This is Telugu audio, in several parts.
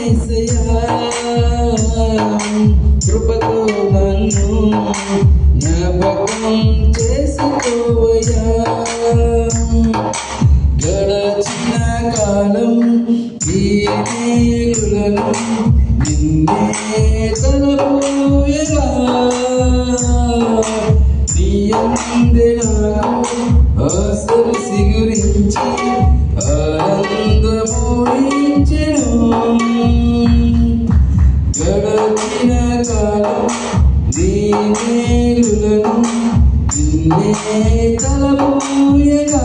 యేసయ్యా కృపతో నన్ను జ్ఞాపకం చేసుకోవయ్యా గడచిన కాలం దీనేగులను నిన్నే తలపోయగా నీ అందే నాకు ఆశలు సిగురించి ఆనందమూడించెను గడచిన కాలం దీనేగులను నిన్నే తలపోయగా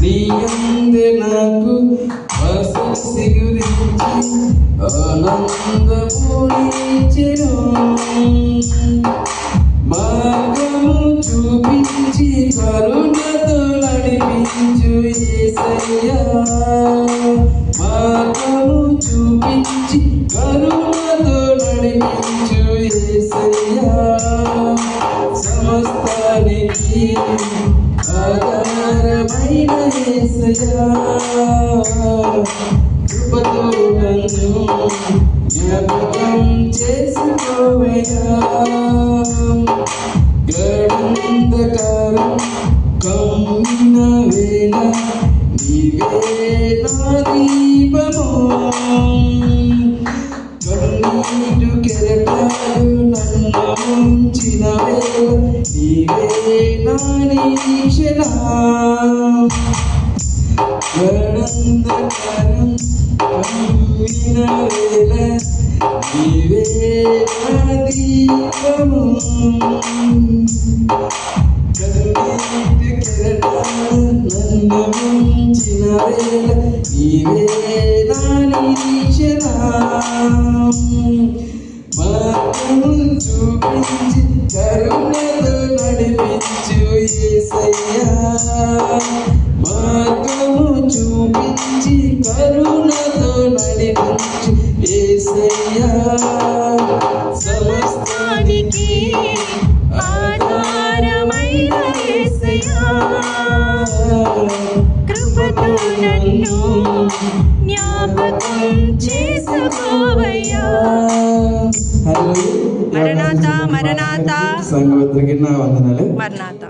నీ అందే నాకు ఆశలు సిగురించి ఆనందమూడించెను మార్గము చూపించి కరుణతో నడిపించు యేసయ్యా మార్గము చూపించి కరుణతో నడిపించు యేసయ్యా సమస్తానికి ఆధారమైన యేసయ్యా కృపతో నన్ను జ్ఞాపకం చేసుకోవయ్యా గడంధకారం కమ్మిన వేళ నీవే నా దీపము కన్నీరు కెరటాలు నన్ను ముంచిన వేళ నీవే నా నిరీక్షణ గడంధకారం కమ్మిన వేళ నీవే నా దీపము కన్నీటి కెరటాలు నన్ను ముంచిన వేళ నీవే నా నిరీక్షణ మార్గము చూపించి కరుణతో నడిపించు యేసయ్యా మార్గము చూపించి కరుణతో నడిపించు యేసయ్యా సమస్తానికి ఆధారమైన యేసయ్యా కృపతో నన్ను జ్ఞాపకం చేసుకోవయ్యా మరణాత మరణాత సంఘవత్రికి నా వందనాలు మరణాత